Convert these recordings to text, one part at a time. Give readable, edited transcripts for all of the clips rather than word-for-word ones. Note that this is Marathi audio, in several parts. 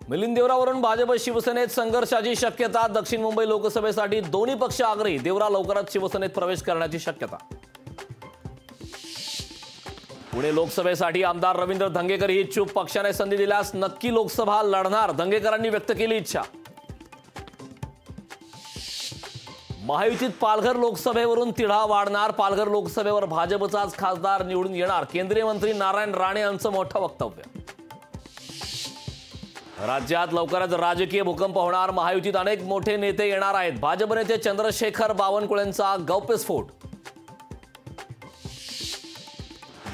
मिलिंद देवरावरून भाजप शिवसेनेत संघर्षाची शक्यता। दक्षिण मुंबई लोकसभेसाठी दोन्ही पक्ष आग्रही। देवरा लवकरच शिवसेनेत प्रवेश करण्याची शक्यता। पुणे लोकसभेसाठी आमदार रवींद्र धंगेकर ही इच्छुक। पक्षाने संधी दिल्यास नक्की लोकसभा लढणार, धंगेकरांनी व्यक्त केली इच्छा। महायुतीत पालघर लोकसभेवरून तिढा वाढणार। पालघर लोकसभेवर भाजपचाच खासदार निवडून येणार। केंद्रीय मंत्री नारायण राणे यांचं मोठं वक्तव्य। राज्यात लवकरच राजकीय भूकंप होणार। महायुतीत अनेक मोठे नेते येणार आहेत। भाजप नेते चंद्रशेखर बावनकुळेंचा गौप्यस्फोट।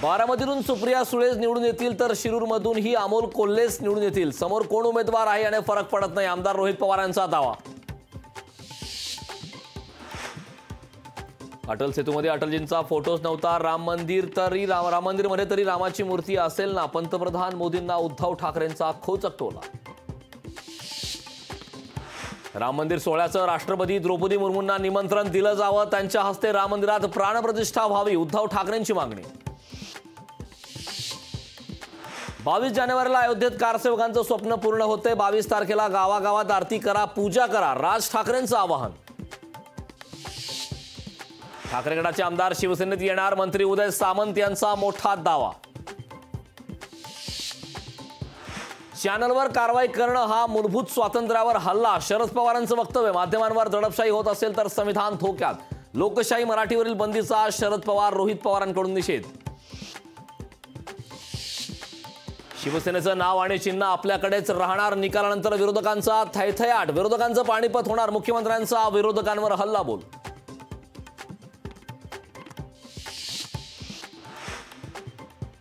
बारामतीतून सुप्रिया सुळेच निवडून येतील तर शिरूरमधूनही अमोल कोल्हेच निवडून येतील। समोर कोण उमेदवार आहे याने फरक पडत नाही, आमदार रोहित पवार यांचा दावा। अटल सेतूमध्ये अटलजींचा फोटोच नव्हता। राम मंदिरमध्ये तरी रामाची मूर्ती असेल ना। पंतप्रधान मोदींना उद्धव ठाकरेंचा खोचक टोला। राम मंदिर सोहळ्याचं राष्ट्रपती द्रौपदी मुर्मूंना निमंत्रण दिलं जावं। त्यांच्या हस्ते राम मंदिरात प्राणप्रतिष्ठा व्हावी, उद्धव ठाकरेंची मागणी। 22 जानेवारीला अयोध्येत कारसेवकांचं स्वप्न पूर्ण होते। 22 तारखेला गावागावात आरती करा, पूजा करा, राज ठाकरेंचं आवाहन। ठाकरे गटाचे आमदार शिवसेनेत येणार। मंत्री उदय सामंत यांचा मोठा दावा। चॅनलवर कारवाई करणं हा मूलभूत स्वातंत्र्यावर हल्ला, शरद पवारांचं वक्तव्य। माध्यमांवर दडपशाही होत असेल तर संविधान धोक्यात। लोकशाही मराठीवरील बंदीचा शरद पवार रोहित पवारांकडून निषेध। शिवसेनेचं नाव आणि चिन्ह आपल्याकडेच राहणार। निकालानंतर विरोधकांचा थैथयाट। विरोधकांचं पाणीपत होणार। मुख्यमंत्र्यांचा विरोधकांवर हल्ला बोल।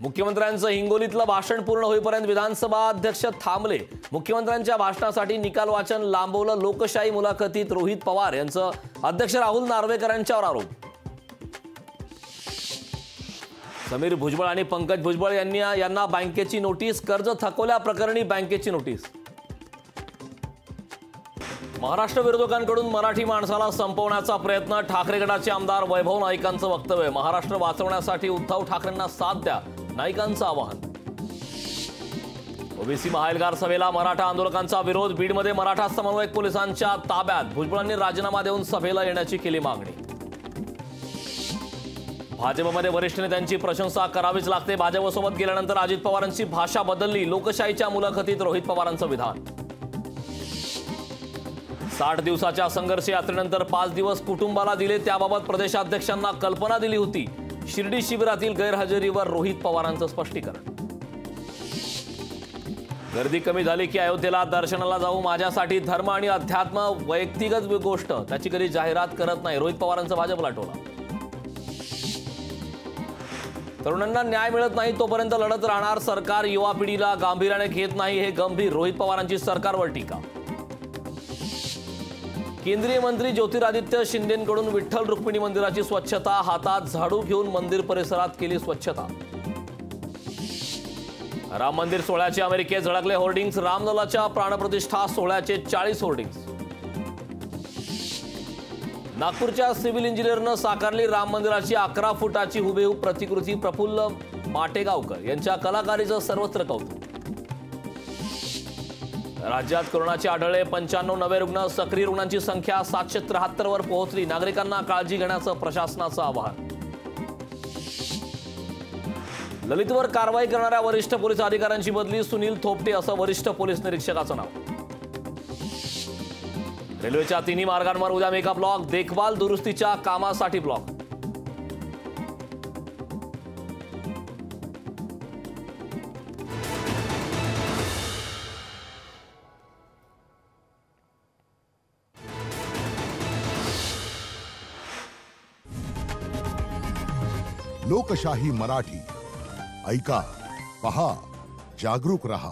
मुख्यमंत्र्यांचं हिंगोलीतलं भाषण पूर्ण होईपर्यंत विधानसभा अध्यक्ष थांबले। मुख्यमंत्र्यांच्या भाषणासाठी निकाल वाचन लांबवलं। लोकशाही मुलाखतीत रोहित पवार यांचं अध्यक्ष राहुल नार्वेकर यांच्यावर आरोप। समीर भुजबळ आणि पंकज भुजबळ यांना बँकेची नोटीस। कर्ज थकवल्याप्रकरणी बँकेची नोटीस। महाराष्ट्र विरोधकांकडून मराठी माणसाला संपवण्याचा प्रयत्न। ठाकरे गटाचे आमदार वैभव नाईकांचं वक्तव्य। महाराष्ट्र वाचवण्यासाठी उद्धव ठाकरेंना साथ द्या, नाईकांचं आवाहन। ओबीसी महाएल्गार सभेला मराठा आंदोलकांचा विरोध। बीडमध्ये मराठा समन्वयक पोलिसांच्या ताब्यात। भुजबळांनी राजीनामा देऊन सभेला येण्याची केली मागणी। भाजपमध्ये वरिष्ठ नेत्यांची प्रशंसा करावीच लागते। भाजपसोबत गेल्यानंतर अजित पवारांची भाषा बदलली। लोकशाहीच्या मुलाखतीत रोहित पवारांचं विधान। 60 दिवसाच्या संघर्ष यात्रेनंतर 5 दिवस कुटुंबाला दिले, त्याबाबत प्रदेशाध्यक्षांना कल्पना दिली होती। शिर्डी शिबिरातील गैरहजेरीवर रोहित पवारांचं स्पष्टीकरण। गर्दी कमी झाली की अयोध्येला दर्शनाला जाऊ। माझ्यासाठी धर्म आणि अध्यात्म वैयक्तिक गोष्ट, त्याची कधी जाहिरात करत नाही, रोहित पवारांचं भाजपला टोला। तरुणांना न्याय मिळत नाही तोपर्यंत लढत राहणार सरकार। युवा पिढीला गांभीर्याने घेत नाही, हे गंभीर, रोहित पवारांची सरकारवर टीका। केंद्रीय मंत्री ज्योतिरादित्य शिंदेंकडून विठ्ठल रुक्मिणी मंदिराची स्वच्छता। हातात झाडू घेऊन मंदिर परिसरात केली स्वच्छता। राम मंदिर सोहळ्याचे अमेरिकेत झळकले होर्डिंग्स। रामललाच्या प्राणप्रतिष्ठा सोहळ्याचे 40 होर्डिंग्स। नागपूरच्या सिव्हिल इंजिनियरनं साकारली राम मंदिराची 11 फुटाची हुबेहूब प्रतिकृती। प्रफुल्ल माटेगावकर यांच्या कलाकारीचं सर्वत्र कौतुक। राज्यात कोरोनाचे आढळले 95 नवे रुग्ण। सक्रिय रुग्णांची संख्या 773 वर पोहोचली। नागरिकांना काळजी घेण्याचं प्रशासनाचं आवाहन। ललितवर कारवाई करणाऱ्या वरिष्ठ पोलीस अधिकाऱ्यांची बदली। सुनील थोपटे असं वरिष्ठ पोलीस निरीक्षकाचं नाव। रेल्वेच्या तिन्ही मार्गांवर उद्या मेगा ब्लॉक। देखभाल दुरुस्तीच्या कामासाठी ब्लॉक। लोकशाही मराठी ऐका, पहा, जागरूक रहा।